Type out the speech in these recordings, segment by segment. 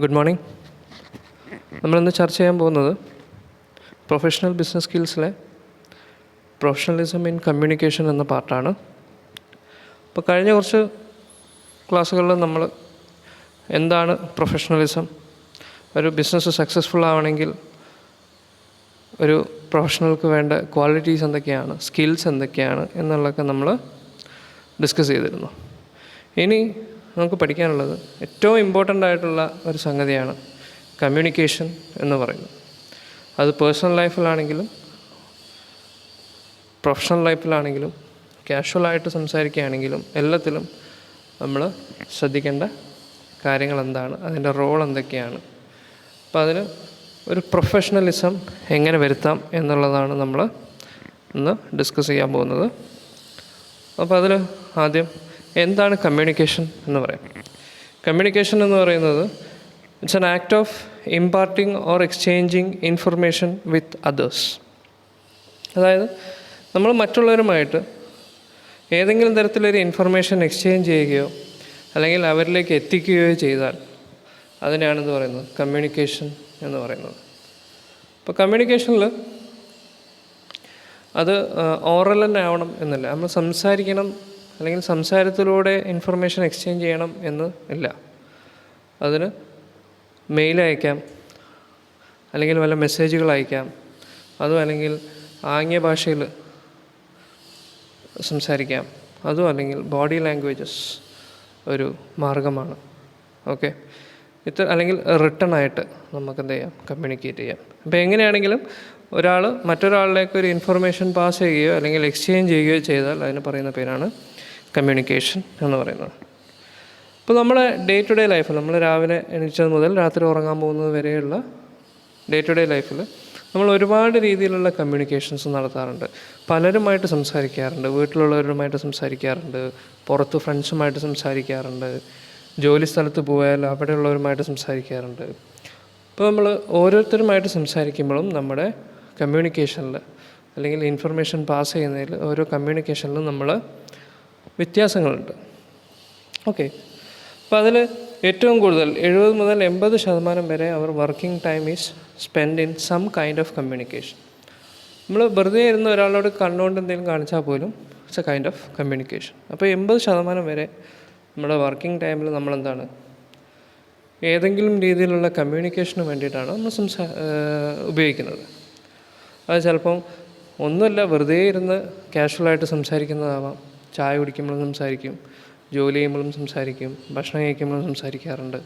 Good morning. നമ്മളിന്ന് ചർച്ച ചെയ്യാൻ പോകുന്നത് പ്രൊഫഷണൽ ബിസിനസ് സ്കിൽസിലെ പ്രൊഫഷണലിസം ഇൻ കമ്മ്യൂണിക്കേഷൻ എന്ന പാർട്ടാണ്. അപ്പോൾ കഴിഞ്ഞ കുറച്ച് ക്ലാസ്സുകളിൽ നമ്മൾ എന്താണ് പ്രൊഫഷണലിസം, ഒരു ബിസിനസ് സക്സസ്ഫുൾ ആവണമെങ്കിൽ ഒരു പ്രൊഫഷണൽക്ക് വേണ്ട ക്വാളിറ്റീസ് എന്തൊക്കെയാണ്, സ്കിൽസ് എന്തൊക്കെയാണ് എന്നുള്ളതൊക്കെ നമ്മൾ ഡിസ്കസ് ചെയ്തിരുന്നു. ഇനി നമുക്ക് പഠിക്കാനുള്ളത് ഏറ്റവും ഇമ്പോർട്ടൻ്റ് ആയിട്ടുള്ള ഒരു സംഗതിയാണ് കമ്മ്യൂണിക്കേഷൻ എന്ന് പറയുന്നത്. അത് പേഴ്സണൽ ലൈഫിലാണെങ്കിലും പ്രൊഫഷണൽ ലൈഫിലാണെങ്കിലും കാഷ്വലായിട്ട് സംസാരിക്കുകയാണെങ്കിലും എല്ലാത്തിലും നമ്മൾ ശ്രദ്ധിക്കേണ്ട കാര്യങ്ങൾ എന്താണ്, അതിൻ്റെ റോൾ എന്തൊക്കെയാണ്. അപ്പോൾ അതിന് ഒരു പ്രൊഫഷണലിസം എങ്ങനെ വരുത്താം എന്നുള്ളതാണ് നമ്മൾ ഇന്ന് ഡിസ്കസ് ചെയ്യാൻ പോകുന്നത്. അപ്പോൾ അതിൽ ആദ്യം എന്താണ് കമ്മ്യൂണിക്കേഷൻ എന്ന് പറയാം. കമ്മ്യൂണിക്കേഷൻ എന്ന് പറയുന്നത് it's an act of imparting or exchanging information with others. അതായത് നമ്മൾ മറ്റുള്ളവരുമായിട്ട് ഏതെങ്കിലും തരത്തിലൊരു ഇൻഫർമേഷൻ എക്സ്ചേഞ്ച് ചെയ്യുകയോ അല്ലെങ്കിൽ അവരിലേക്ക് എത്തിക്കുകയോ ചെയ്താൽ അതിനെയാണെന്ന് പറയുന്നത് കമ്മ്യൂണിക്കേഷൻ എന്ന് പറയുന്നത്. അപ്പോൾ കമ്മ്യൂണിക്കേഷനിൽ അത് ഓറൽ തന്നെ ആവണം എന്നില്ല. നമ്മൾ സംസാരിക്കണം അല്ലെങ്കിൽ സംസാരത്തിലൂടെ ഇൻഫർമേഷൻ എക്സ്ചേഞ്ച് ചെയ്യണം എന്ന് ഇല്ല. അതിന് മെയിൽ അയക്കാം, അല്ലെങ്കിൽ വല്ല മെസ്സേജുകൾ അയക്കാം, അതും അല്ലെങ്കിൽ ആംഗ്യ ഭാഷയിൽ സംസാരിക്കാം, അതും അല്ലെങ്കിൽ ബോഡി ലാംഗ്വേജസ് ഒരു മാർഗമാണ്. ഓക്കെ, അല്ലെങ്കിൽ റിട്ടൺ ആയിട്ട് നമുക്ക് എന്ത് ചെയ്യാം, കമ്മ്യൂണിക്കേറ്റ് ചെയ്യാം. അപ്പോൾ എങ്ങനെയാണെങ്കിലും ഒരാൾ മറ്റൊരാളിലേക്ക് ഒരു ഇൻഫർമേഷൻ പാസ് ചെയ്യുകയോ അല്ലെങ്കിൽ എക്സ്ചേഞ്ച് ചെയ്യുകയോ ചെയ്താൽ അതിന് പറയുന്ന പേരാണ് കമ്മ്യൂണിക്കേഷൻ എന്ന് പറയുന്നത്. ഇപ്പോൾ നമ്മുടെ ഡേ ടു ഡേ ലൈഫിൽ, നമ്മൾ രാവിലെ എണീറ്റത് മുതൽ രാത്രി ഉറങ്ങാൻ പോകുന്നത് വരെയുള്ള ഡേ ടു ഡേ ലൈഫിൽ നമ്മൾ ഒരുപാട് രീതിയിലുള്ള കമ്മ്യൂണിക്കേഷൻസ് നടത്താറുണ്ട്. പലരുമായിട്ട് സംസാരിക്കാറുണ്ട്, വീട്ടിലുള്ളവരുമായിട്ട് സംസാരിക്കാറുണ്ട്, പുറത്ത് ഫ്രണ്ട്സുമായിട്ട് സംസാരിക്കാറുണ്ട്, ജോലി സ്ഥലത്ത് പോയാൽ അവിടെയുള്ളവരുമായിട്ട് സംസാരിക്കാറുണ്ട്. ഇപ്പോൾ നമ്മൾ ഓരോരുത്തരുമായിട്ട് സംസാരിക്കുമ്പോഴും നമ്മുടെ കമ്മ്യൂണിക്കേഷനിൽ അല്ലെങ്കിൽ ഇൻഫർമേഷൻ പാസ് ചെയ്യുന്നതിൽ ഓരോ കമ്മ്യൂണിക്കേഷനിലും നമ്മൾ വ്യത്യാസങ്ങളുണ്ട്. ഓക്കെ, അപ്പോൾ അതിൽ ഏറ്റവും കൂടുതൽ 70 മുതൽ 80% വരെ അവർ working time is spend in some kind of communication. നമ്മൾ വെറുതെ ഇരുന്ന് ഒരാളോട് കണ്ണുകൊണ്ട് എന്തെങ്കിലും കാണിച്ചാൽ പോലും it's a kind of communication. അപ്പോൾ 80% വരെ നമ്മുടെ വർക്കിംഗ് ടൈമിൽ നമ്മളെന്താണ്, ഏതെങ്കിലും രീതിയിലുള്ള കമ്മ്യൂണിക്കേഷന് വേണ്ടിയിട്ടാണ് നമ്മൾ ഉപയോഗിക്കുന്നത്. അത് ചിലപ്പം ഒന്നുമില്ല, വെറുതെ ഇരുന്ന് കാഷ്വലായിട്ട് സംസാരിക്കുന്നതാവാം. ചായ കുടിക്കുമ്പോഴും സംസാരിക്കും, ജോലി ചെയ്യുമ്പോഴും സംസാരിക്കും, ഭക്ഷണം കഴിക്കുമ്പോഴും സംസാരിക്കാറുണ്ട്,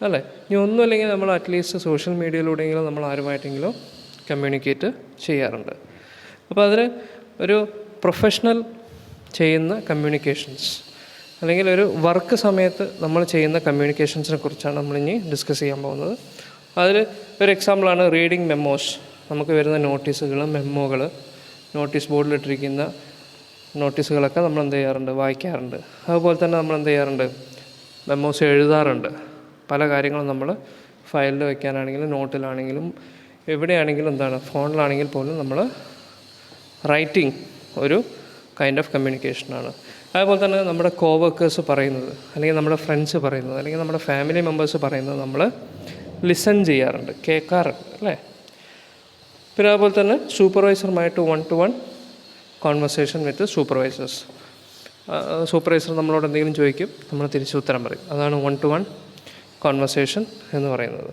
അല്ലേ? ഇനി ഒന്നുമില്ലെങ്കിൽ നമ്മൾ അറ്റ്ലീസ്റ്റ് സോഷ്യൽ മീഡിയയിലൂടെയെങ്കിലും നമ്മൾ ആരുമായിട്ടെങ്കിലും കമ്മ്യൂണിക്കേറ്റ് ചെയ്യാറുണ്ട്. അപ്പോൾ അതിന് ഒരു പ്രൊഫഷണൽ ചെയ്യുന്ന കമ്മ്യൂണിക്കേഷൻസ് അല്ലെങ്കിൽ ഒരു വർക്ക് സമയത്ത് നമ്മൾ ചെയ്യുന്ന കമ്മ്യൂണിക്കേഷൻസിനെ കുറിച്ചാണ് നമ്മളിനി ഡിസ്കസ് ചെയ്യാൻ പോകുന്നത്. അതിൽ ഒരു എക്സാമ്പിളാണ് റീഡിങ് മെമ്മോസ്. നമുക്ക് വരുന്ന നോട്ടീസുകൾ, മെമ്മോകൾ, നോട്ടീസ് ബോർഡിലിട്ടിരിക്കുന്ന നോട്ടീസുകളൊക്കെ നമ്മൾ എന്ത് ചെയ്യാറുണ്ട്, വായിക്കാറുണ്ട്. അതുപോലെ തന്നെ നമ്മൾ എന്ത് ചെയ്യാറുണ്ട്, മെമ്മോസ് എഴുതാറുണ്ട്. പല കാര്യങ്ങളും നമ്മൾ ഫയലിൽ വയ്ക്കാനാണെങ്കിലും നോട്ടിലാണെങ്കിലും എവിടെയാണെങ്കിലും എന്താണ്, ഫോണിലാണെങ്കിൽ പോലും നമ്മൾ റൈറ്റിംഗ് ഒരു കൈൻഡ് ഓഫ് കമ്മ്യൂണിക്കേഷനാണ്. അതുപോലെ തന്നെ നമ്മുടെ കോവർക്കേഴ്സ് പറയുന്നത്, അല്ലെങ്കിൽ നമ്മുടെ ഫ്രണ്ട്സ് പറയുന്നത്, അല്ലെങ്കിൽ നമ്മുടെ ഫാമിലി മെമ്പേഴ്സ് പറയുന്നത് നമ്മൾ ലിസൺ ചെയ്യാറുണ്ട്, കേൾക്കാറുണ്ട്, അല്ലേ? പിന്നെ അതുപോലെ തന്നെ സൂപ്പർവൈസറുമായിട്ട് 1-to-1 കോൺവെർസേഷൻ വിത്ത് സൂപ്പർവൈസേഴ്സ്. സൂപ്പർവൈസർ നമ്മളോട് എന്തെങ്കിലും ചോദിക്കും, നമ്മൾ തിരിച്ച് ഉത്തരം പറയും. അതാണ് 1-to-1 കോൺവെർസേഷൻ എന്ന് പറയുന്നത്.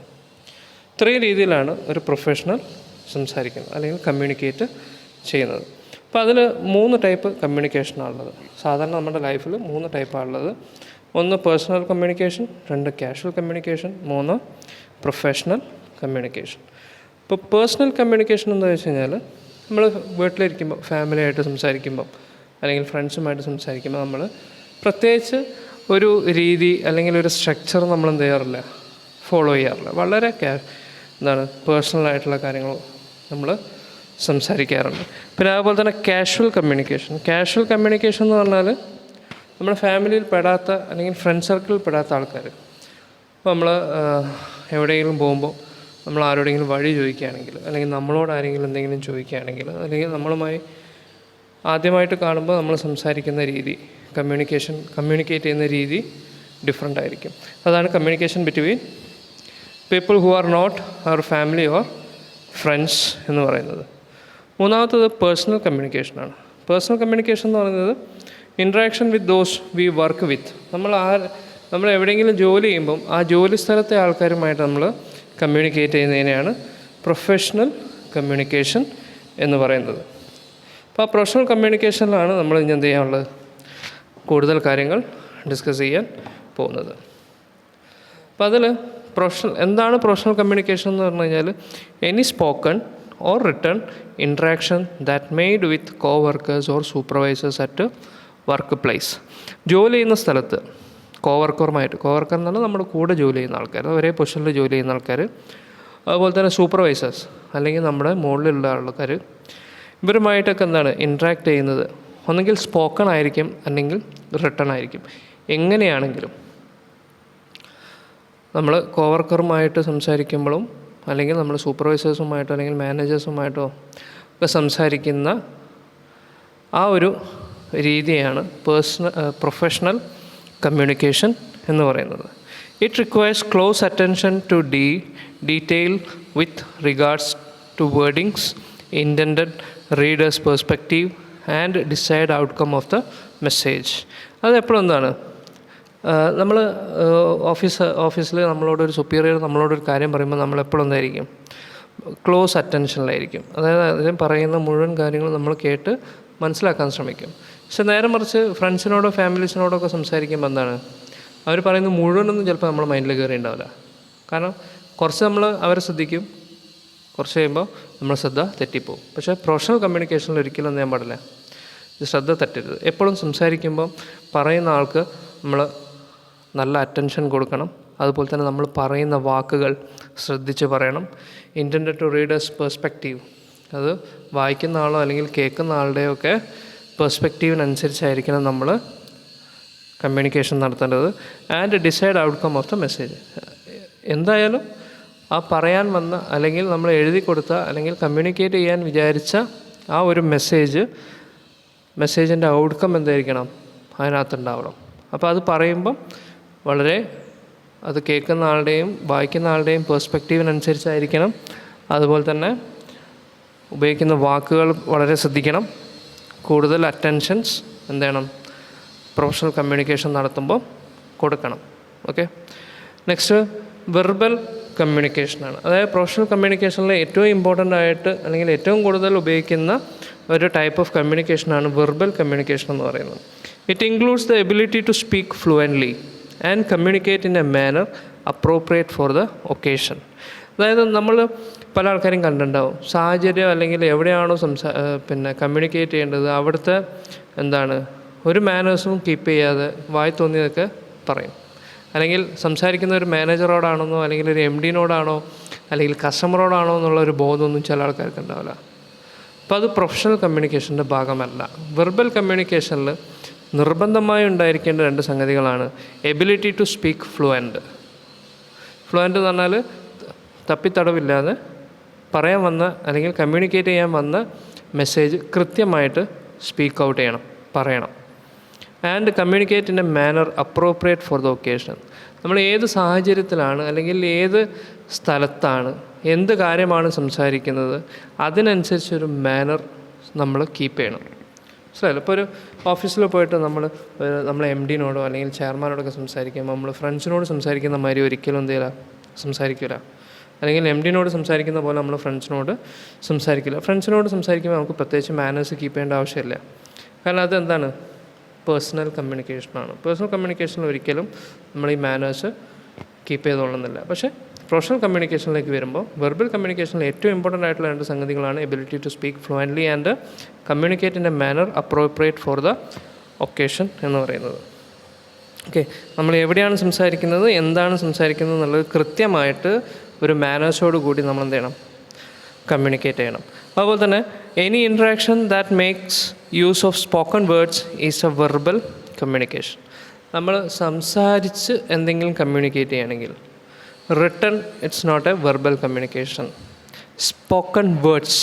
ഇത്രയും രീതിയിലാണ് ഒരു പ്രൊഫഷണൽ സംസാരിക്കുന്നത് അല്ലെങ്കിൽ കമ്മ്യൂണിക്കേറ്റ് ചെയ്യുന്നത്. അപ്പോൾ അതിൽ 3 ടൈപ്പ് കമ്മ്യൂണിക്കേഷനാണുള്ളത്. സാധാരണ നമ്മുടെ ലൈഫിൽ 3 ടൈപ്പാണുള്ളത്. 1 personal communication, 2 casual communication, 3 professional communication. ഇപ്പോൾ പേഴ്സണൽ കമ്മ്യൂണിക്കേഷൻ എന്താ വെച്ച് കഴിഞ്ഞാൽ, നമ്മൾ വീട്ടിലിരിക്കുമ്പോൾ ഫാമിലിയായിട്ട് സംസാരിക്കുമ്പോൾ അല്ലെങ്കിൽ ഫ്രണ്ട്സുമായിട്ട് സംസാരിക്കുമ്പോൾ നമ്മൾ പ്രത്യേകിച്ച് ഒരു രീതി അല്ലെങ്കിൽ ഒരു സ്ട്രക്ചർ നമ്മൾ എന്ത് ചെയ്യാറില്ല, ഫോളോ ചെയ്യാറില്ല. വളരെ പേഴ്സണലായിട്ടുള്ള കാര്യങ്ങൾ നമ്മൾ സംസാരിക്കാറുണ്ട്. പിന്നെ അതുപോലെ തന്നെ കാഷ്വൽ കമ്മ്യൂണിക്കേഷൻ എന്ന് പറഞ്ഞാൽ നമ്മുടെ ഫാമിലിയിൽ പെടാത്ത അല്ലെങ്കിൽ ഫ്രണ്ട് സർക്കിളിൽ പെടാത്ത ആൾക്കാർ. അപ്പോൾ നമ്മൾ എവിടെയെങ്കിലും പോകുമ്പോൾ നമ്മൾ ആരോടെങ്കിലും വഴി ചോദിക്കുകയാണെങ്കിൽ, അല്ലെങ്കിൽ നമ്മളോട് ആരെങ്കിലും എന്തെങ്കിലും ചോദിക്കുകയാണെങ്കിൽ, അല്ലെങ്കിൽ നമ്മളുമായി ആദ്യമായിട്ട് കാണുമ്പോൾ നമ്മൾ സംസാരിക്കുന്ന രീതി, കമ്മ്യൂണിക്കേറ്റ് ചെയ്യുന്ന രീതി ഡിഫറെൻ്റ് ആയിരിക്കും. അതാണ് communication between people who are not അവർ ഫാമിലി ഓർ ഫ്രണ്ട്സ് എന്ന് പറയുന്നത്. മൂന്നാമത്തത് പേഴ്സണൽ കമ്മ്യൂണിക്കേഷനാണ്. പേഴ്സണൽ കമ്മ്യൂണിക്കേഷൻ എന്ന് പറയുന്നത് interaction with those we work with. നമ്മൾ എവിടെയെങ്കിലും ജോലി ചെയ്യുമ്പം ആ ജോലി സ്ഥലത്തെ ആൾക്കാരുമായിട്ട് നമ്മൾ കമ്മ്യൂണിക്കേറ്റ് ചെയ്യുന്നതിനെയാണ് പ്രൊഫഷണൽ കമ്മ്യൂണിക്കേഷൻ എന്ന് പറയുന്നത്. അപ്പോൾ ആ പ്രൊഫഷണൽ കമ്മ്യൂണിക്കേഷനിലാണ് നമ്മൾ ഇനി എന്ത് ചെയ്യാനുള്ളത്, കൂടുതൽ കാര്യങ്ങൾ ഡിസ്കസ് ചെയ്യാൻ പോകുന്നത്. അപ്പോൾ അതിൽ എന്താണ് പ്രൊഫഷണൽ കമ്മ്യൂണിക്കേഷൻ എന്ന് പറഞ്ഞു കഴിഞ്ഞാൽ any spoken or written interaction that made with co workers or supervisors at work place. ജോലി ചെയ്യുന്ന സ്ഥലത്ത് കോവർക്കർ എന്ന് പറഞ്ഞാൽ നമ്മുടെ കൂടെ ജോലി ചെയ്യുന്ന ആൾക്കാർ, ഒരേ പൊസിഷനിൽ ജോലി ചെയ്യുന്ന ആൾക്കാർ, അതുപോലെ തന്നെ സൂപ്പർവൈസേഴ്സ് അല്ലെങ്കിൽ നമ്മുടെ മുകളിലുള്ള ആൾക്കാർ, ഇവരുമായിട്ടൊക്കെ എന്താണ് ഇൻട്രാക്ട് ചെയ്യുന്നത്. ഒന്നെങ്കിൽ സ്പോക്കൺ ആയിരിക്കും അല്ലെങ്കിൽ റിട്ടൺ ആയിരിക്കും. എങ്ങനെയാണെങ്കിലും നമ്മൾ കോവർക്കറുമായിട്ട് സംസാരിക്കുമ്പോഴും അല്ലെങ്കിൽ നമ്മൾ സൂപ്പർവൈസേഴ്സുമായിട്ടോ അല്ലെങ്കിൽ മാനേജേഴ്സുമായിട്ടോ ഒക്കെ സംസാരിക്കുന്ന ആ ഒരു രീതിയാണ് പ്രൊഫഷണൽ കമ്മ്യൂണിക്കേഷൻ എന്ന് പറയുന്നത്. It requires close attention to detail with regards to wordings, intended readers perspective and desired outcome of the message. അതെപ്പോഴും എന്താണ്, നമ്മൾ ഓഫീസിൽ നമ്മളോടൊരു സുപ്പീരിയർ നമ്മളോടൊരു കാര്യം പറയുമ്പോൾ നമ്മളെപ്പോഴും എന്തായിരിക്കും, ക്ലോസ് അറ്റൻഷനിലായിരിക്കും. അതായത് അതിന് പറയുന്ന മുഴുവൻ കാര്യങ്ങളും നമ്മൾ കേട്ട് മനസ്സിലാക്കാൻ ശ്രമിക്കും. പക്ഷെ നേരെ മറിച്ച് ഫ്രണ്ട്സിനോടോ ഫാമിലീസിനോടോ ഒക്കെ സംസാരിക്കുമ്പോൾ എന്താണ്, അവർ പറയുന്നത് മുഴുവനൊന്നും ചിലപ്പോൾ നമ്മുടെ മൈൻഡിൽ കയറി ഉണ്ടാവില്ല. കാരണം കുറച്ച് നമ്മൾ അവരെ ശ്രദ്ധിക്കും, കുറച്ച് കഴിയുമ്പോൾ നമ്മൾ ശ്രദ്ധ തെറ്റിപ്പോവും. പക്ഷേ പ്രൊഫഷണൽ കമ്മ്യൂണിക്കേഷനിൽ ഒരിക്കലും എന്ത് ചെയ്യാൻ പാടില്ല, ശ്രദ്ധ തെറ്റരുത്. എപ്പോഴും സംസാരിക്കുമ്പോൾ പറയുന്ന ആൾക്ക് നമ്മൾ നല്ല അറ്റൻഷൻ കൊടുക്കണം. അതുപോലെ തന്നെ നമ്മൾ പറയുന്ന വാക്കുകൾ ശ്രദ്ധിച്ച് പറയണം. ഇൻറ്റൻഡഡ് ടു റീഡേഴ്സ് പെർസ്പെക്റ്റീവ്, അത് വായിക്കുന്ന ആളോ അല്ലെങ്കിൽ കേൾക്കുന്ന ആളുടെയൊക്കെ പെർസ്പെക്റ്റീവിനനുസരിച്ചായിരിക്കണം നമ്മൾ കമ്മ്യൂണിക്കേഷൻ നടത്തേണ്ടത്. And desired outcome of the message. എന്തായാലും ആ പറയാൻ വന്ന അല്ലെങ്കിൽ നമ്മൾ എഴുതി കൊടുത്ത അല്ലെങ്കിൽ കമ്മ്യൂണിക്കേറ്റ് ചെയ്യാൻ വിചാരിച്ച ആ ഒരു മെസ്സേജിൻ്റെ ഔട്ട്കം എന്തായിരിക്കണം, അതിനകത്തുണ്ടാവണം. അപ്പോൾ അത് പറയുമ്പം വളരെ അത് കേൾക്കുന്ന ആളുടെയും വായിക്കുന്ന ആളുടെയും പെർസ്പെക്റ്റീവിനനുസരിച്ചായിരിക്കണം. അതുപോലെ തന്നെ ഉപയോഗിക്കുന്ന വാക്കുകൾ വളരെ ശ്രദ്ധിക്കണം. കൂടുതൽ അറ്റൻഷൻസ് എന്ത് ചെയ്യണം, പ്രൊഫഷണൽ കമ്മ്യൂണിക്കേഷൻ നടത്തുമ്പോൾ കൊടുക്കണം. ഓക്കെ, നെക്സ്റ്റ് വെർബൽ കമ്മ്യൂണിക്കേഷനാണ്. അതായത് പ്രൊഫഷണൽ കമ്മ്യൂണിക്കേഷനിൽ ഏറ്റവും ഇമ്പോർട്ടൻ്റ് ആയിട്ട് അല്ലെങ്കിൽ ഏറ്റവും കൂടുതൽ ഉപയോഗിക്കുന്ന ഒരു ടൈപ്പ് ഓഫ് കമ്മ്യൂണിക്കേഷനാണ് വെർബൽ കമ്മ്യൂണിക്കേഷൻ എന്ന് പറയുന്നത്. It includes the ability to speak fluently and communicate in a manner appropriate for the occasion. അതായത് നമ്മൾ പല ആൾക്കാരും കണ്ടിട്ടുണ്ടാവും, സാഹചര്യം അല്ലെങ്കിൽ എവിടെയാണോ കമ്മ്യൂണിക്കേറ്റ് ചെയ്യേണ്ടത് അവിടുത്തെ എന്താണ് ഒരു മാനേഴ്സും കീപ്പ് ചെയ്യാതെ വായി തോന്നിയതൊക്കെ പറയും. അല്ലെങ്കിൽ സംസാരിക്കുന്ന ഒരു മാനേജറോടാണെന്നോ അല്ലെങ്കിൽ ഒരു MD-നോടാണോ അല്ലെങ്കിൽ കസ്റ്റമറോടാണോ എന്നുള്ളൊരു ബോധമൊന്നും ചില ആൾക്കാർക്ക് ഉണ്ടാവില്ല. അപ്പോൾ അത് പ്രൊഫഷണൽ കമ്മ്യൂണിക്കേഷൻ്റെ ഭാഗമല്ല. വെർബൽ കമ്മ്യൂണിക്കേഷനിൽ നിർബന്ധമായി ഉണ്ടായിരിക്കേണ്ട രണ്ട് സംഗതികളാണ് എബിലിറ്റി ടു സ്പീക്ക് ഫ്ലുവൻ്റ് എന്ന് പറഞ്ഞാൽ തപ്പിത്തടവില്ലാതെ പറയാൻ വന്ന അല്ലെങ്കിൽ കമ്മ്യൂണിക്കേറ്റ് ചെയ്യാൻ വന്ന മെസ്സേജ് കൃത്യമായിട്ട് സ്പീക്ക് ഔട്ട് ചെയ്യണം, പറയണം. And communicate in a manner appropriate for the occasion. നമ്മൾ ഏത് സാഹചര്യത്തിലാണ് അല്ലെങ്കിൽ ഏത് സ്ഥലത്താണ് എന്ത് കാര്യമാണ് സംസാരിക്കുന്നത് അതിനനുസരിച്ചൊരു മാനർ നമ്മൾ കീപ്പ് ചെയ്യണം. മനസ്സിലായില്ല? ഇപ്പോൾ ഒരു ഓഫീസിൽ പോയിട്ട് നമ്മൾ MD-നോടോ അല്ലെങ്കിൽ ചെയർമാനോടൊക്കെ സംസാരിക്കുമ്പോൾ നമ്മൾ ഫ്രണ്ട്സിനോട് സംസാരിക്കുന്ന മാതിരി ഒരിക്കലും എന്ത് ചെയ്യില്ല, സംസാരിക്കില്ല. അല്ലെങ്കിൽ MD-നോട് സംസാരിക്കുന്ന പോലെ നമ്മൾ ഫ്രണ്ട്സിനോട് സംസാരിക്കില്ല. ഫ്രണ്ട്സിനോട് സംസാരിക്കുമ്പോൾ നമുക്ക് പ്രത്യേകിച്ച് മാനേഴ്സ് കീപ്പ് ചെയ്യേണ്ട ആവശ്യമില്ല. കാരണം അതെന്താണ്, പേഴ്സണൽ കമ്മ്യൂണിക്കേഷനാണ്. പേഴ്സണൽ കമ്മ്യൂണിക്കേഷനിൽ ഒരിക്കലും നമ്മൾ ഈ മാനേഴ്സ് കീപ്പ് ചെയ്തോളുന്നില്ല. പക്ഷേ പ്രൊഫഷണൽ കമ്മ്യൂണിക്കേഷനിലേക്ക് വരുമ്പോൾ വെർബൽ കമ്മ്യൂണിക്കേഷനിൽ ഏറ്റവും ഇമ്പോർട്ടൻ്റ് ആയിട്ടുള്ള രണ്ട് സംഗതികളാണ് ability to speak fluently and communicate in a manner appropriate for the occasion എന്ന് പറയുന്നത്. ഓക്കെ, നമ്മൾ എവിടെയാണ് സംസാരിക്കുന്നത്, എന്താണ് സംസാരിക്കുന്നത് എന്നുള്ളത് കൃത്യമായിട്ട് ഒരു മാനേഴ്സോട് കൂടി നമ്മൾ എന്ത് ചെയ്യണം, കമ്മ്യൂണിക്കേറ്റ് ചെയ്യണം. അതുപോലെ തന്നെ any interaction that makes use of spoken words is a verbal communication. നമ്മൾ സംസാരിച്ച് എന്തെങ്കിലും കമ്മ്യൂണിക്കേറ്റ് ചെയ്യുകയാണെങ്കിൽ written it's not a verbal communication. Spoken words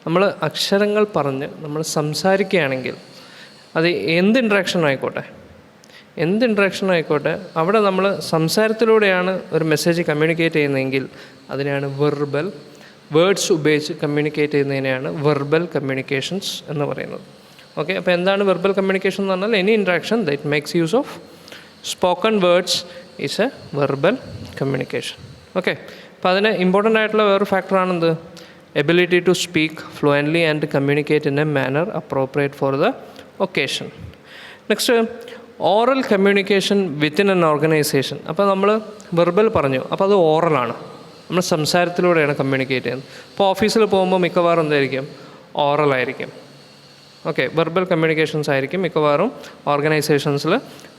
നമ്മൾ അക്ഷരങ്ങൾ പറഞ്ഞ് നമ്മൾ സംസാരിക്കുകയാണെങ്കിൽ അത് എന്ത് ഇൻട്രാക്ഷൻ ആയിക്കോട്ടെ, എന്ത് ഇൻട്രാക്ഷൻ ആയിക്കോട്ടെ അവിടെ നമ്മൾ സംസാരത്തിലൂടെയാണ് ഒരു മെസ്സേജ് കമ്മ്യൂണിക്കേറ്റ് ചെയ്യുന്നതെങ്കിൽ അതിനെയാണ് വെർബൽ, വേർഡ്സ് ഉപയോഗിച്ച് കമ്മ്യൂണിക്കേറ്റ് ചെയ്യുന്നതിനെയാണ് വെർബൽ കമ്മ്യൂണിക്കേഷൻസ് എന്ന് പറയുന്നത്. ഓക്കെ, അപ്പോൾ എന്താണ് വെർബൽ കമ്മ്യൂണിക്കേഷൻ എന്ന് പറഞ്ഞാൽ any interaction that makes use of spoken words is a verbal communication. Okay, അപ്പോൾ അതിന് ഇമ്പോർട്ടൻ്റ് ആയിട്ടുള്ള വേറൊരു ഫാക്ടറാണെന്ത്? Ability to speak fluently and communicate in a manner appropriate for the occasion. Next, oral communication within an organisation. അപ്പോൾ നമ്മൾ verbal പറഞ്ഞു, അപ്പോൾ അത് ഓറലാണ്, നമ്മൾ സംസാരത്തിലൂടെയാണ് കമ്മ്യൂണിക്കേറ്റ് ചെയ്യുന്നത്. ഇപ്പോൾ ഓഫീസിൽ പോകുമ്പോൾ മിക്കവാറും എന്തായിരിക്കും? ഓറലായിരിക്കും. ഓക്കെ, വെർബൽ കമ്മ്യൂണിക്കേഷൻസ് ആയിരിക്കും മിക്കവാറും ഓർഗനൈസേഷൻസിൽ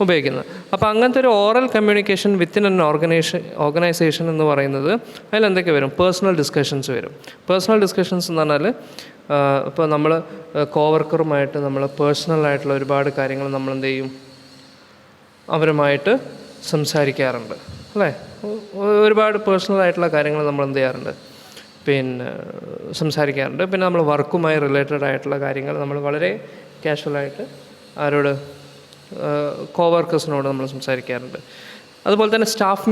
ഉപയോഗിക്കുന്നത്. അപ്പോൾ അങ്ങനത്തെ ഒരു oral communication within an organisation എന്ന് പറയുന്നത് അതിലെന്തൊക്കെ വരും? പേഴ്സണൽ ഡിസ്കഷൻസ് വരും. പേഴ്സണൽ ഡിസ്കഷൻസ് എന്ന് പറഞ്ഞാൽ ഇപ്പോൾ നമ്മൾ കോവർക്കറുമായിട്ട് നമ്മൾ പേഴ്സണലായിട്ടുള്ള ഒരുപാട് കാര്യങ്ങൾ നമ്മൾ എന്ത് ചെയ്യും? അവരുമായിട്ട് സംസാരിക്കാറുണ്ട് അല്ലേ? ഒരുപാട് പേഴ്സണലായിട്ടുള്ള കാര്യങ്ങൾ നമ്മൾ എന്ത് ചെയ്യാറുണ്ട്? പിന്നെ സംസാരിക്കാറുണ്ട്. പിന്നെ നമ്മൾ വർക്കുമായി റിലേറ്റഡ് ആയിട്ടുള്ള കാര്യങ്ങൾ നമ്മൾ വളരെ കാഷ്വലായിട്ട് ആരോട്? കോവർക്കേഴ്സിനോട് നമ്മൾ സംസാരിക്കാറുണ്ട്. അതുപോലെ തന്നെ സ്റ്റാഫ്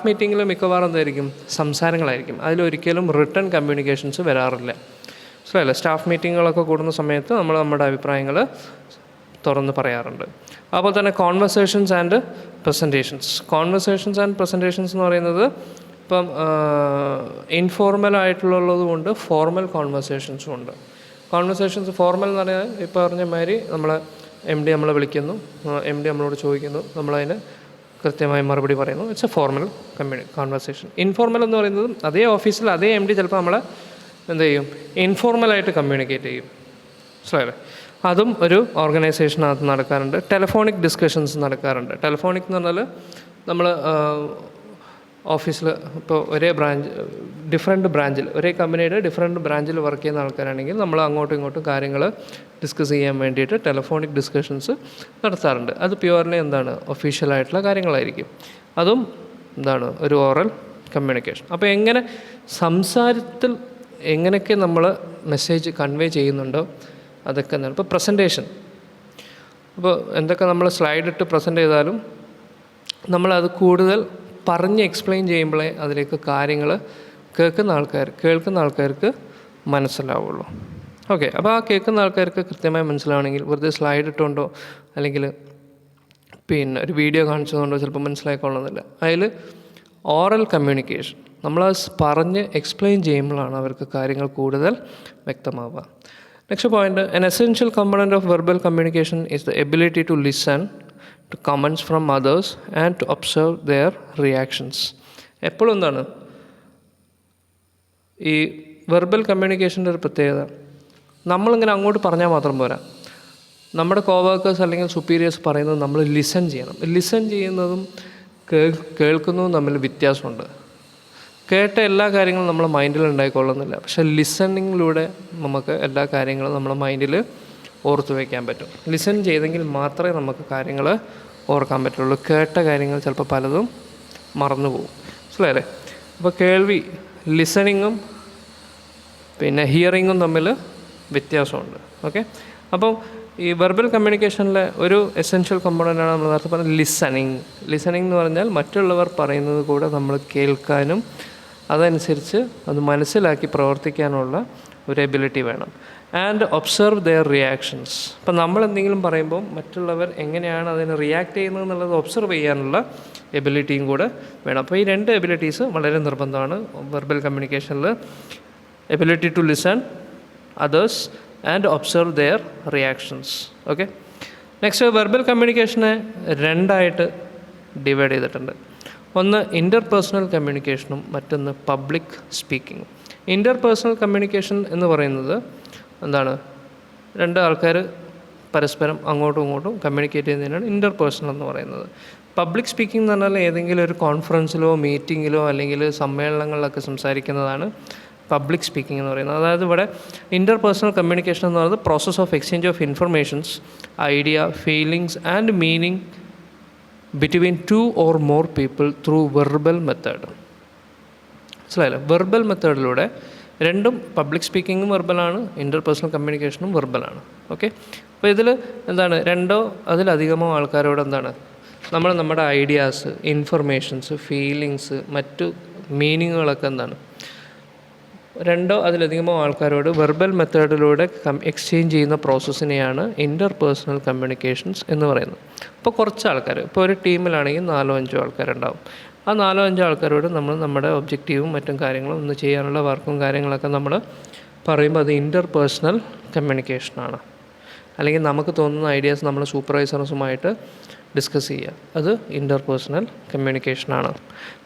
മീറ്റിങ്ങിൽ മിക്കവാറും എന്തായിരിക്കും? സംസാരങ്ങളായിരിക്കും. അതിലൊരിക്കലും റിട്ടൺ കമ്മ്യൂണിക്കേഷൻസ് വരാറില്ല. മനസ്സിലായില്ലേ? സ്റ്റാഫ് മീറ്റിങ്ങുകളൊക്കെ കൂടുന്ന സമയത്ത് നമ്മൾ നമ്മുടെ അഭിപ്രായങ്ങൾ തുറന്ന് പറയാറുണ്ട്. അതുപോലെ തന്നെ കോൺവെർസേഷൻസ് ആൻഡ് പ്രസൻറ്റേഷൻസ് എന്ന് പറയുന്നത് ഇപ്പം ഇൻഫോർമലായിട്ടുള്ളതും ഉണ്ട്, ഫോർമൽ കോൺവെർസേഷൻസും ഉണ്ട്. കോൺവെർസേഷൻസ് ഫോർമൽ എന്ന് പറഞ്ഞാൽ ഇപ്പോൾ പറഞ്ഞ മാതിരി നമ്മളെ MD നമ്മളെ വിളിക്കുന്നു, MD നമ്മളോട് ചോദിക്കുന്നു, നമ്മളതിന് കൃത്യമായി മറുപടി പറയുന്നു. It's A formal conversation. Informal എന്ന് പറയുന്നത് അതേ ഓഫീസിൽ അതേ MD ചിലപ്പോൾ നമ്മളെ എന്ത് ചെയ്യും? ഇൻഫോർമലായിട്ട് കമ്മ്യൂണിക്കേറ്റ് ചെയ്യും. മനസ്സിലായില്ലേ? അതും ഒരു ഓർഗനൈസേഷനകത്ത് നടക്കാറുണ്ട്. ടെലഫോണിക് ഡിസ്കഷൻസ് നടക്കാറുണ്ട്. ടെലഫോണിക് എന്ന് പറഞ്ഞാൽ നമ്മൾ ഓഫീസിൽ ഇപ്പോൾ ഡിഫറെൻറ്റ് ബ്രാഞ്ചിൽ, ഒരേ കമ്പനിയുടെ ഡിഫറെൻറ്റ് ബ്രാഞ്ചിൽ വർക്ക് ചെയ്യുന്ന ആൾക്കാരാണെങ്കിൽ നമ്മൾ അങ്ങോട്ടും ഇങ്ങോട്ടും കാര്യങ്ങൾ ഡിസ്കസ് ചെയ്യാൻ വേണ്ടിയിട്ട് ടെലഫോണിക് ഡിസ്കഷൻസ് നടത്താറുണ്ട്. അത് പ്യുവർലി എന്താണ്? ഒഫീഷ്യലായിട്ടുള്ള കാര്യങ്ങളായിരിക്കും. അതും എന്താണ്? ഒരു ഓറൽ കമ്മ്യൂണിക്കേഷൻ. അപ്പോൾ എങ്ങനെ സംസാരത്തിൽ എങ്ങനെയൊക്കെ നമ്മൾ മെസ്സേജ് കൺവേ ചെയ്യുന്നുണ്ടോ അതൊക്കെ എന്താണ്? ഇപ്പോൾ പ്രസൻറ്റേഷൻ, അപ്പോൾ എന്തൊക്കെ നമ്മൾ സ്ലൈഡ് ഇട്ട് പ്രസൻറ്റ് ചെയ്താലും നമ്മളത് കൂടുതൽ പറഞ്ഞ് എക്സ്പ്ലെയിൻ ചെയ്യുമ്പോഴേ അതിലേക്ക് കാര്യങ്ങൾ കേൾക്കുന്ന ആൾക്കാർക്ക് മനസ്സിലാവുള്ളൂ. ഓക്കെ, അപ്പോൾ ആ കേൾക്കുന്ന ആൾക്കാർക്ക് കൃത്യമായി മനസ്സിലാവണമെങ്കിൽ വെറുതെ സ്ലൈഡ് ഇട്ടുകൊണ്ടോ അല്ലെങ്കിൽ പിന്നെ ഒരു വീഡിയോ കാണിച്ചതുകൊണ്ടോ ചിലപ്പോൾ മനസ്സിലായിക്കൊള്ളുന്നില്ല. അതിൽ ഓറൽ കമ്മ്യൂണിക്കേഷൻ നമ്മളത് പറഞ്ഞ് എക്സ്പ്ലെയിൻ ചെയ്യുമ്പോഴാണ് അവർക്ക് കാര്യങ്ങൾ കൂടുതൽ വ്യക്തമാവുക. Next point, an essential component of verbal communication is the ability to listen to comments from others and to observe their reactions. എപ്പോഴും എന്താണ് ഈ വെർബൽ കമ്മ്യൂണിക്കേഷൻ്റെ ഒരു പ്രത്യേകത? നമ്മളിങ്ങനെ അങ്ങോട്ട് പറഞ്ഞാൽ മാത്രം പോരാ. നമ്മുടെ കോവർക്കേഴ്സ് അല്ലെങ്കിൽ സുപ്പീരിയേഴ്സ് പറയുന്നത് നമ്മൾ ലിസൺ ചെയ്യണം. ലിസൺ ചെയ്യുന്നതും കേൾക്കുന്നതും തമ്മിൽ വ്യത്യാസമുണ്ട്. കേട്ട എല്ലാ കാര്യങ്ങളും നമ്മളെ മൈൻഡിൽ ഉണ്ടായിക്കൊള്ളുന്നില്ല. പക്ഷേ ലിസണിങ്ങിലൂടെ നമുക്ക് എല്ലാ കാര്യങ്ങളും നമ്മുടെ മൈൻഡിൽ ഓർത്ത് വയ്ക്കാൻ പറ്റും. ലിസൺ ചെയ്തെങ്കിൽ മാത്രമേ നമുക്ക് കാര്യങ്ങൾ ഓർക്കാൻ പറ്റുള്ളൂ. കേട്ട കാര്യങ്ങൾ ചിലപ്പോൾ പലതും മറന്നു പോകും. മനസ്സിലായില്ലേ? അപ്പോൾ കേൾവി, ലിസണിങ്ങും പിന്നെ ഹിയറിങ്ങും തമ്മിൽ വ്യത്യാസമുണ്ട്. ഓക്കെ, അപ്പോൾ ഈ വെർബൽ കമ്മ്യൂണിക്കേഷനിലെ ഒരു എസെൻഷ്യൽ കമ്പോണൻ്റാണ് നമ്മൾ നേരത്തെ പറഞ്ഞത് ലിസണിങ്. ലിസണിങ് എന്ന് പറഞ്ഞാൽ മറ്റുള്ളവർ പറയുന്നത് കൂടെ നമ്മൾ കേൾക്കാനും അതനുസരിച്ച് അത് മനസ്സിലാക്കി പ്രവർത്തിക്കാനുള്ള ഒരു എബിലിറ്റി വേണം. And observe their reactions. അപ്പം നമ്മൾ എന്തെങ്കിലും പറയുമ്പോൾ മറ്റുള്ളവർ എങ്ങനെയാണ് അതിന് റിയാക്ട് ചെയ്യുന്നത് എന്നുള്ളത് ഒബ്സർവ് ചെയ്യാനുള്ള എബിലിറ്റിയും കൂടെ വേണം. അപ്പോൾ ഈ രണ്ട് എബിലിറ്റീസ് വളരെ നിർബന്ധമാണ് വെർബൽ കമ്മ്യൂണിക്കേഷനിൽ. Ability to listen others and observe their reactions. Okay, next verbal കമ്മ്യൂണിക്കേഷനെ രണ്ടായിട്ട് ഡിവൈഡ് ചെയ്തിട്ടുണ്ട്. ഒന്ന് ഇൻ്റർപേഴ്സണൽ കമ്മ്യൂണിക്കേഷനും മറ്റൊന്ന് പബ്ലിക് സ്പീക്കിങ്ങും. ഇൻ്റർപേഴ്സണൽ കമ്മ്യൂണിക്കേഷൻ എന്ന് പറയുന്നത് എന്താണ്? രണ്ട് ആൾക്കാർ പരസ്പരം അങ്ങോട്ടും ഇങ്ങോട്ടും കമ്മ്യൂണിക്കേറ്റ് ചെയ്യുന്നതിനാണ് ഇൻ്റർപേഴ്സണൽ എന്ന് പറയുന്നത്. പബ്ലിക് സ്പീക്കിംഗ് എന്ന് പറഞ്ഞാൽ ഏതെങ്കിലും ഒരു കോൺഫറൻസിലോ മീറ്റിങ്ങിലോ അല്ലെങ്കിൽ സമ്മേളനങ്ങളിലൊക്കെ സംസാരിക്കുന്നതാണ് പബ്ലിക് സ്പീക്കിംഗ് എന്ന് പറയുന്നത്. അതായത് ഇവിടെ ഇൻ്റർപേഴ്സണൽ കമ്മ്യൂണിക്കേഷൻ എന്ന് പറയുന്നത് process of exchange of informations, idea, feelings and meaning between 2 or more people through verbal method. മനസ്സിലായില്ല? വെർബൽ മെത്തേഡിലൂടെ രണ്ടും, പബ്ലിക് സ്പീക്കിങ്ങും വെർബലാണ്, ഇൻ്റർപേഴ്സണൽ കമ്മ്യൂണിക്കേഷനും വെർബലാണ്. ഓക്കെ, അപ്പോൾ അപ്പോൾ ഇതിൽ എന്താണ്, 2 അതിലധികമോ ആൾക്കാരോട് എന്താണ് നമ്മുടെ ഐഡിയാസ്, ഇൻഫർമേഷൻസ്, ഫീലിങ്സ്, മറ്റു മീനിങ്ങുകളൊക്കെ എന്താണ് 2 അതിലധികമോ ആൾക്കാരോട് വെർബൽ മെത്തേഡിലൂടെ എക്സ്ചേഞ്ച് ചെയ്യുന്ന പ്രോസസ്സിനെയാണ് ഇൻ്റർപേഴ്സണൽ കമ്മ്യൂണിക്കേഷൻസ് എന്ന് പറയുന്നത്. അപ്പോൾ കുറച്ച് ആൾക്കാർ, ഇപ്പോൾ ഒരു ടീമിലാണെങ്കിൽ 4-5 ആൾക്കാരുണ്ടാവും. ആ 4-5 ആൾക്കാരോട് നമ്മൾ നമ്മുടെ ഒബ്ജക്റ്റീവും മറ്റും കാര്യങ്ങളും ഒന്ന് ചെയ്യാനുള്ള വർക്കും കാര്യങ്ങളൊക്കെ നമ്മൾ പറയുമ്പോൾ അത് ഇൻ്റർപേഴ്സണൽ കമ്മ്യൂണിക്കേഷനാണ്. അല്ലെങ്കിൽ നമുക്ക് തോന്നുന്ന ഐഡിയാസ് നമ്മൾ സൂപ്പർവൈസേഴ്സുമായിട്ട് ഡിസ്കസ് ചെയ്യുക, അത് ഇൻ്റർപേഴ്സണൽ കമ്മ്യൂണിക്കേഷനാണ്.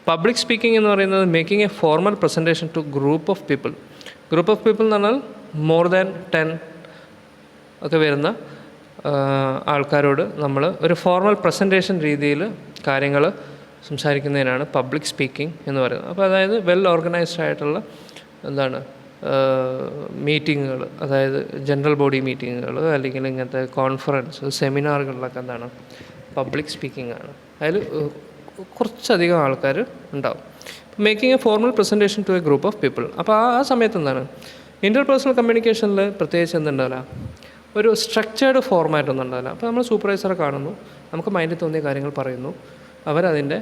പബ്ലിക് സ്പീക്കിംഗ് എന്ന് പറയുന്നത് making a formal presentation to group of people. Group of people എന്ന് പറഞ്ഞാൽ മോർ ദാൻ 10 ഒക്കെ വരുന്ന ആൾക്കാരോട് നമ്മൾ ഒരു ഫോർമൽ പ്രസൻറ്റേഷൻ രീതിയിൽ കാര്യങ്ങൾ സംസാരിക്കുന്നതിനാണ് പബ്ലിക് സ്പീക്കിംഗ് എന്ന് പറയുന്നത്. അപ്പോൾ അതായത് വെൽ ഓർഗനൈസ്ഡ് ആയിട്ടുള്ള എന്താണ് മീറ്റിങ്ങുകൾ, അതായത് ജനറൽ ബോഡി മീറ്റിങ്ങുകൾ അല്ലെങ്കിൽ ഇങ്ങനത്തെ കോൺഫറൻസ്, സെമിനാറുകളിലൊക്കെ എന്താണ് പബ്ലിക് സ്പീക്കിംഗ് ആണ്. അതിൽ കുറച്ചധികം ആൾക്കാർ ഉണ്ടാവും. Making a formal presentation to a group of people. അപ്പോൾ ആ സമയത്ത് എന്താണ് ഇൻ്റർപേഴ്സണൽ കമ്മ്യൂണിക്കേഷനിൽ പ്രത്യേകിച്ച് എന്തുണ്ടാവില്ല, ഒരു സ്ട്രക്ചേർഡ് ഫോർമാറ്റ് ഒന്നും ഉണ്ടാവില്ല. അപ്പോൾ നമ്മൾ സൂപ്പർവൈസറെ കാണുന്നു, നമുക്ക് മൈൻഡിൽ തോന്നിയ കാര്യങ്ങൾ പറയുന്നു, അവരതിൻ്റെ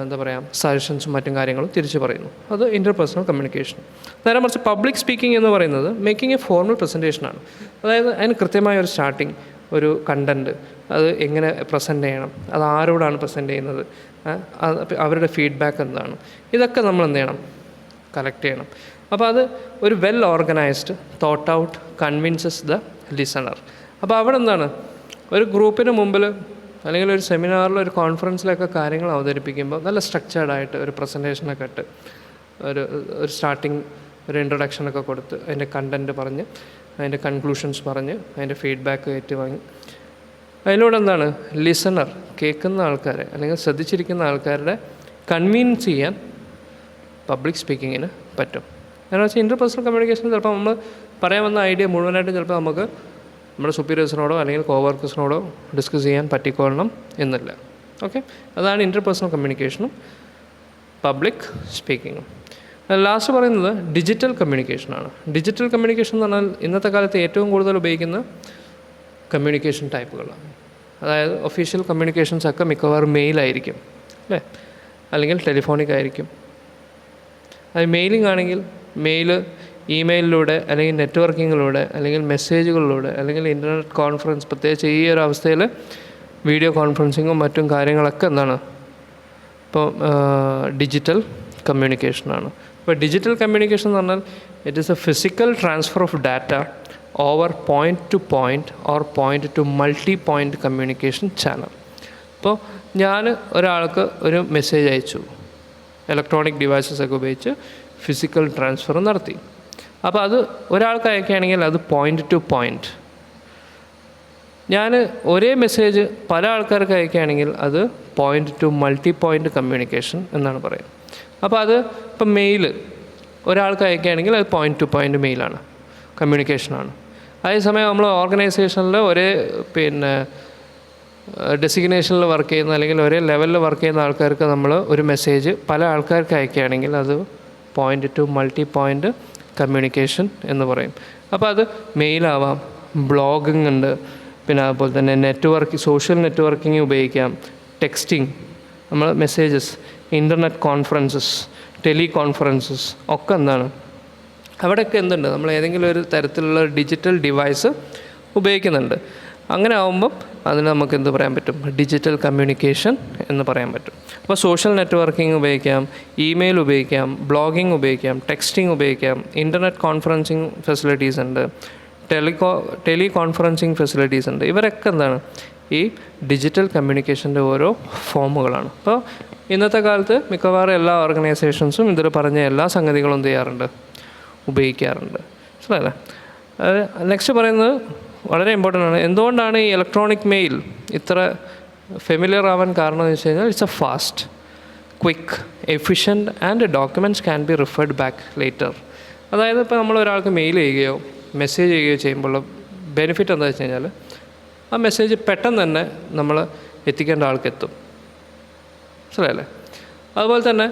എന്താ പറയുക സജഷൻസും മറ്റും കാര്യങ്ങളും തിരിച്ച് പറയുന്നു. അത് ഇൻ്റർപേഴ്സണൽ കമ്മ്യൂണിക്കേഷൻ. നേരെ മറിച്ച് പബ്ലിക് സ്പീക്കിംഗ് എന്ന് പറയുന്നത് മേക്കിംഗ് എ ഫോർമൽ പ്രസൻറ്റേഷനാണ്. അതായത് അതിന് കൃത്യമായ ഒരു സ്റ്റാർട്ടിങ്, ഒരു കണ്ടൻറ്റ്, അത് എങ്ങനെ പ്രസൻറ്റ് ചെയ്യണം, അത് ആരോടാണ് പ്രസൻറ്റ് ചെയ്യുന്നത്, അവരുടെ ഫീഡ്ബാക്ക് എന്താണ്, ഇതൊക്കെ നമ്മൾ എന്ത് ചെയ്യണം, കളക്ട് ചെയ്യണം. അപ്പോൾ അത് ഒരു well organised, thought out, convinces the listener. അപ്പോൾ അവിടെ എന്താണ് ഒരു ഗ്രൂപ്പിന് മുമ്പിൽ അല്ലെങ്കിൽ ഒരു സെമിനാറിൽ, ഒരു കോൺഫറൻസിലൊക്കെ കാര്യങ്ങൾ അവതരിപ്പിക്കുമ്പോൾ നല്ല സ്ട്രക്ചേർഡായിട്ട് ഒരു പ്രസൻറ്റേഷനൊക്കെ ഇട്ട് ഒരു സ്റ്റാർട്ടിങ്, ഒരു ഇൻട്രൊഡക്ഷനൊക്കെ കൊടുത്ത് അതിൻ്റെ കണ്ടൻറ്റ് പറഞ്ഞ് അതിൻ്റെ കൺക്ലൂഷൻസ് പറഞ്ഞ് അതിൻ്റെ ഫീഡ്ബാക്ക് ഏറ്റുവാങ്ങി അതിലൂടെ എന്താണ് ലിസണർ, കേൾക്കുന്ന ആൾക്കാരെ അല്ലെങ്കിൽ ശ്രദ്ധിച്ചിരിക്കുന്ന ആൾക്കാരുടെ കൺവീൻസ് ചെയ്യാൻ പബ്ലിക് സ്പീക്കിങ്ങിന് പറ്റും. കാരണം വെച്ചാൽ ഇൻ്റർപേഴ്സണൽ കമ്മ്യൂണിക്കേഷൻ ചിലപ്പോൾ നമ്മൾ പറയാൻ വന്ന ഐഡിയ മുഴുവനായിട്ട് ചിലപ്പോൾ നമുക്ക് നമ്മുടെ സുപ്പീരിയേഴ്സിനോടോ അല്ലെങ്കിൽ കോവർക്കേഴ്സിനോടോ ഡിസ്കസ് ചെയ്യാൻ പറ്റിക്കൊള്ളണം എന്നില്ല. ഓക്കെ, അതാണ് ഇൻ്റർപേഴ്സണൽ കമ്മ്യൂണിക്കേഷനും പബ്ലിക് സ്പീക്കിങ്ങും. ലാസ്റ്റ് പറയുന്നത് ഡിജിറ്റൽ കമ്മ്യൂണിക്കേഷനാണ്. ഡിജിറ്റൽ കമ്മ്യൂണിക്കേഷൻ എന്ന് പറഞ്ഞാൽ ഇന്നത്തെ കാലത്ത് ഏറ്റവും കൂടുതൽ ഉപയോഗിക്കുന്ന കമ്മ്യൂണിക്കേഷൻ ടൈപ്പുകളാണ്. അതായത് ഒഫീഷ്യൽ കമ്മ്യൂണിക്കേഷൻസൊക്കെ മിക്കവാറും മെയിലായിരിക്കും അല്ലേ, അല്ലെങ്കിൽ ടെലിഫോണിക് ആയിരിക്കും. അത് മെയിലിംഗ് ആണെങ്കിൽ മെയില് ഇമെയിലിലൂടെ അല്ലെങ്കിൽ നെറ്റ്വർക്കിങ്ങിലൂടെ അല്ലെങ്കിൽ മെസ്സേജുകളിലൂടെ അല്ലെങ്കിൽ ഇൻ്റർനെറ്റ് കോൺഫറൻസ്, പ്രത്യേകിച്ച് ഈ ഒരു അവസ്ഥയിൽ വീഡിയോ കോൺഫറൻസിങ്ങും മറ്റും കാര്യങ്ങളൊക്കെ എന്താണ് ഇപ്പോൾ ഡിജിറ്റൽ കമ്മ്യൂണിക്കേഷനാണ്. ഇപ്പോൾ ഡിജിറ്റൽ കമ്മ്യൂണിക്കേഷൻ എന്ന് പറഞ്ഞാൽ it is A physical transfer of data over point to point or point to multi point communication channel. ഇപ്പോൾ ഞാൻ ഒരാൾക്ക് ഒരു മെസ്സേജ് അയച്ചു, ഇലക്ട്രോണിക് ഡിവൈസസ് ഒക്കെ ഉപയോഗിച്ച് ഫിസിക്കൽ ട്രാൻസ്ഫർ നടത്തി. അപ്പോൾ അത് ഒരാൾക്ക് അയക്കുകയാണെങ്കിൽ അത് പോയിൻ്റ് ടു പോയിൻ്റ്. ഞാൻ ഒരേ മെസ്സേജ് പല ആൾക്കാർക്ക് അയക്കുകയാണെങ്കിൽ അത് point to multi point communication എന്നാണ് പറയുന്നത്. അപ്പോൾ അത് ഇപ്പം മെയിൽ ഒരാൾക്ക് അയക്കുകയാണെങ്കിൽ അത് പോയിൻ്റ് ടു പോയിൻ്റ് മെയിലാണ്, കമ്മ്യൂണിക്കേഷനാണ്. അതേസമയം നമ്മൾ ഓർഗനൈസേഷനിൽ ഒരേ ഡെസിഗ്നേഷനിൽ വർക്ക് ചെയ്യുന്ന അല്ലെങ്കിൽ ഒരേ ലെവലിൽ വർക്ക് ചെയ്യുന്ന ആൾക്കാർക്ക് നമ്മൾ ഒരു മെസ്സേജ് പല ആൾക്കാർക്ക് അയക്കുകയാണെങ്കിൽ അത് point to multi point communication എന്ന് പറയും. അപ്പോൾ അത് മെയിലാവാം, ബ്ലോഗിംഗ് ഉണ്ട്, പിന്നെ അതുപോലെ തന്നെ നെറ്റ്വർക്ക്, സോഷ്യൽ നെറ്റ്വർക്കിംഗ് ഉപയോഗിക്കാം, ടെക്സ്റ്റിംഗ്, നമ്മൾ messages, internet conferences, tele conferences ഒക്കെ എന്താണ് അവിടെയൊക്കെ എന്തുണ്ട്, നമ്മൾ ഏതെങ്കിലും ഒരു തരത്തിലുള്ള ഡിജിറ്റൽ ഡിവൈസ് ഉപയോഗിക്കുന്നുണ്ട്. അങ്ങനെ ആകുമ്പം അതിന് നമുക്ക് എന്ത് പറയാൻ പറ്റും, ഡിജിറ്റൽ കമ്മ്യൂണിക്കേഷൻ എന്ന് പറയാൻ പറ്റും. അപ്പോൾ സോഷ്യൽ നെറ്റ്വർക്കിംഗ് ഉപയോഗിക്കാം, ഇമെയിൽ ഉപയോഗിക്കാം, ബ്ലോഗിംഗ് ഉപയോഗിക്കാം, ടെക്സ്റ്റിംഗ് ഉപയോഗിക്കാം, ഇൻ്റർനെറ്റ് കോൺഫറൻസിങ് ഫെസിലിറ്റീസ് ഉണ്ട്, ടെലി കോൺഫറൻസിങ് ഫെസിലിറ്റീസ് ഉണ്ട്. ഇവരൊക്കെ എന്താണ് ഈ ഡിജിറ്റൽ കമ്മ്യൂണിക്കേഷൻ്റെ ഓരോ ഫോമുകളാണ്. അപ്പോൾ ഇന്നത്തെ കാലത്ത് മിക്കവാറും എല്ലാ ഓർഗനൈസേഷൻസും ഇതിൽ പറഞ്ഞ എല്ലാ സംഗതികളും എന്ത് ചെയ്യാറുണ്ട്, ഉപയോഗിക്കാറുണ്ട്. മനസ്സിലല്ലേ? നെക്സ്റ്റ് പറയുന്നത് വളരെ ഇമ്പോർട്ടൻ്റ് ആണ്. എന്തുകൊണ്ടാണ് ഈ ഇലക്ട്രോണിക് മെയിൽ ഇത്ര ഫെമിലിയർ ആവാൻ കാരണം എന്ന് വെച്ച് കഴിഞ്ഞാൽ it's A fast, quick, efficient and documents can be referred back later. അതായത് ഇപ്പോൾ നമ്മൾ ഒരാൾക്ക് മെയിൽ ചെയ്യുകയോ മെസ്സേജ് ചെയ്യുകയോ ചെയ്യുമ്പോൾ ബെനിഫിറ്റ് എന്താ വെച്ച് കഴിഞ്ഞാൽ ആ മെസ്സേജ് പെട്ടെന്ന് തന്നെ നമ്മൾ എത്തിക്കേണ്ട ആൾക്ക് എത്തും. മനസ്സിലായല്ലേ? അതുപോലെ തന്നെ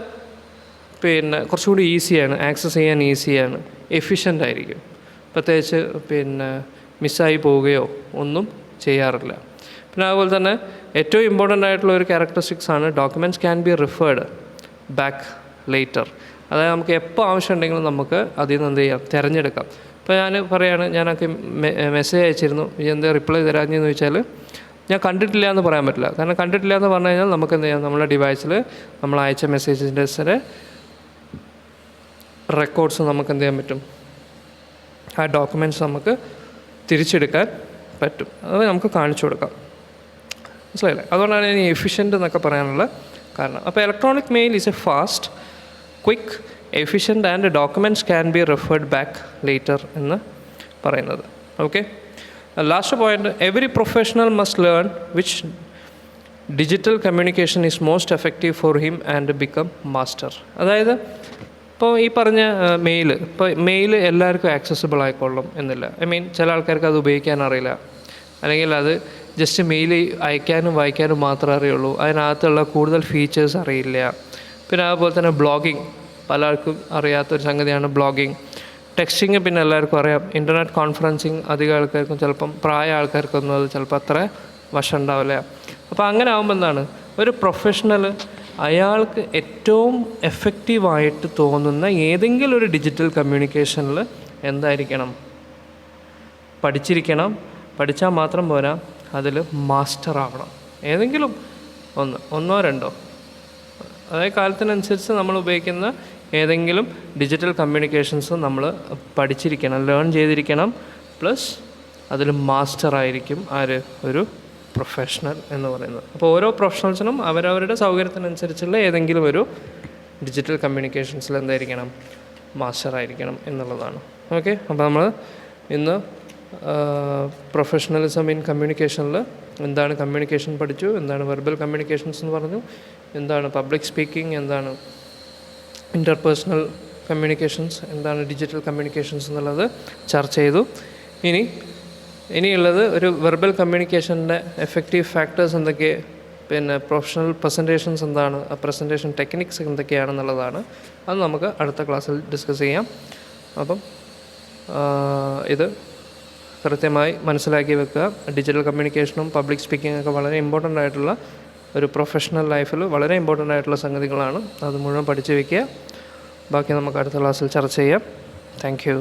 കുറച്ചുകൂടി ഈസിയാണ്, ആക്സസ് ചെയ്യാൻ ഈസിയാണ്, എഫിഷ്യൻ്റ് ആയിരിക്കും. പ്രത്യേകിച്ച് മിസ്സായി പോവുകയോ ഒന്നും ചെയ്യാറില്ല. പിന്നെ അതുപോലെ തന്നെ ഏറ്റവും ഇമ്പോർട്ടൻ്റ് ആയിട്ടുള്ള ഒരു ക്യാരക്ടറിസ്റ്റിക്സ് ആണ് documents can be referred back later. അതായത് നമുക്ക് എപ്പോൾ ആവശ്യമുണ്ടെങ്കിലും നമുക്ക് അതിൽ നിന്ന് എന്ത് ചെയ്യാം, തിരഞ്ഞെടുക്കാം. ഇപ്പോൾ ഞാൻ പറയുകയാണ്, ഞാനൊക്കെ മെസ്സേജ് അയച്ചിരുന്നു, എന്ത് റിപ്ലൈ തരാഞ്ഞെന്ന് ചോദിച്ചാൽ ഞാൻ കണ്ടിട്ടില്ല എന്ന് പറയാൻ പറ്റില്ല. കാരണം കണ്ടിട്ടില്ല എന്ന് പറഞ്ഞു കഴിഞ്ഞാൽ നമുക്ക് എന്ത് ചെയ്യാം, നമ്മുടെ ഡിവൈസിൽ നമ്മൾ അയച്ച മെസ്സേജിൻ്റെ റെക്കോർഡ്സ് നമുക്ക് എന്ത് ചെയ്യാൻ പറ്റും, ആ ഡോക്യുമെൻറ്റ്സ് നമുക്ക് തിരിച്ചെടുക്കാൻ പറ്റും. അത് നമുക്ക് കാണിച്ചു കൊടുക്കാം. മനസ്സിലായില്ലേ? അതുകൊണ്ടാണ് ഇനി എഫിഷ്യൻ്റ് എന്നൊക്കെ പറയാനുള്ള കാരണം. അപ്പോൾ electronic mail is A fast, quick, efficient and documents can be referred back later എന്ന് പറയുന്നത്. Okay, last point, every professional must learn which digital communication is most effective for him and become master. അതായത് ഇപ്പോൾ ഈ പറഞ്ഞ mail എല്ലാവർക്കും accessible ആയിക്കൊള്ളും എന്നില്ല. ചില ആൾക്കാർക്ക് അത് ഉപയോഗിക്കാൻ അറിയില്ല, അല്ലെങ്കിൽ അത് ജസ്റ്റ് മെയിൽ അയക്കാനും വായിക്കാനും മാത്രമേ അറിയുള്ളൂ, അതിനകത്തുള്ള കൂടുതൽ ഫീച്ചേഴ്സ് അറിയില്ല. പിന്നെ അതുപോലെ തന്നെ ബ്ലോഗിങ്, പലർക്കും അറിയാത്തൊരു സംഗതിയാണ് ബ്ലോഗിങ്. ടെക്സ്റ്റിങ് പിന്നെ എല്ലാവർക്കും അറിയാം. ഇൻ്റർനെറ്റ് കോൺഫറൻസിങ് അധികം ആൾക്കാർക്കും, ചിലപ്പം പ്രായ ആൾക്കാർക്കൊന്നും അത് ചിലപ്പോൾ അത്ര വശം ഉണ്ടാവില്ല. അപ്പോൾ അങ്ങനെ ആകുമ്പോൾ എന്താണ്, ഒരു പ്രൊഫഷണൽ അയാൾക്ക് ഏറ്റവും എഫക്റ്റീവായിട്ട് തോന്നുന്ന ഏതെങ്കിലും ഒരു ഡിജിറ്റൽ കമ്മ്യൂണിക്കേഷനിൽ എന്തായിരിക്കണം, പഠിച്ചിരിക്കണം. പഠിച്ചാൽ മാത്രം പോരാ, അതിൽ മാസ്റ്റർ ആവണം. ഏതെങ്കിലും ഒന്നോ രണ്ടോ, അതായത് കാലത്തിനനുസരിച്ച് നമ്മൾ ഉപയോഗിക്കുന്ന ഏതെങ്കിലും ഡിജിറ്റൽ കമ്മ്യൂണിക്കേഷൻസ് നമ്മൾ പഠിച്ചിരിക്കണം, ലേൺ ചെയ്തിരിക്കണം. പ്ലസ് അതിൽ മാസ്റ്റർ ആയിരിക്കും ആര്, ഒരു പ്രൊഫഷണൽ എന്ന് പറയുന്നത്. അപ്പോൾ ഓരോ പ്രൊഫഷണൽസിനും അവരവരുടെ സൗകര്യത്തിനനുസരിച്ചുള്ള ഏതെങ്കിലും ഒരു ഡിജിറ്റൽ കമ്മ്യൂണിക്കേഷൻസിൽ എന്തായിരിക്കണം, മാസ്റ്റർ ആയിരിക്കണം എന്നുള്ളതാണ്. ഓക്കെ, അപ്പോൾ നമ്മൾ ഇന്ന് പ്രൊഫഷണലിസം ഇൻ കമ്മ്യൂണിക്കേഷനിൽ എന്താണ് കമ്മ്യൂണിക്കേഷൻ പഠിച്ചു, എന്താണ് വെർബൽ കമ്മ്യൂണിക്കേഷൻസ് എന്ന് പറഞ്ഞു, എന്താണ് പബ്ലിക് സ്പീക്കിംഗ്, എന്താണ് ഇൻ്റർപേഴ്സണൽ കമ്മ്യൂണിക്കേഷൻസ്, എന്താണ് ഡിജിറ്റൽ കമ്മ്യൂണിക്കേഷൻസ് എന്നുള്ളത് ചർച്ച ചെയ്തു. ഇനിയുള്ളത് ഒരു വെർബൽ കമ്മ്യൂണിക്കേഷൻ്റെ എഫക്റ്റീവ് ഫാക്ടേഴ്സ് എന്തൊക്കെ, പിന്നെ പ്രൊഫഷണൽ പ്രസൻറ്റേഷൻസ് എന്താണ്, ആ പ്രസൻറ്റേഷൻ ടെക്നിക്സ് എന്തൊക്കെയാണെന്നുള്ളതാണ്. അത് നമുക്ക് അടുത്ത ക്ലാസ്സിൽ ഡിസ്കസ് ചെയ്യാം. അപ്പം ഇത് കൃത്യമായി മനസ്സിലാക്കി വെക്കുക. ഡിജിറ്റൽ കമ്മ്യൂണിക്കേഷനും പബ്ലിക് സ്പീക്കിംഗ് ഒക്കെ വളരെ ഇമ്പോർട്ടൻ്റ് ആയിട്ടുള്ള ഒരു പ്രൊഫഷണൽ ലൈഫിൽ വളരെ ഇമ്പോർട്ടൻ്റ് ആയിട്ടുള്ള സംഗതികളാണ്. അത് മുഴുവൻ പഠിച്ചു വയ്ക്കുക. ബാക്കി നമുക്ക് അടുത്ത ക്ലാസ്സിൽ ചർച്ച ചെയ്യാം. Thank you.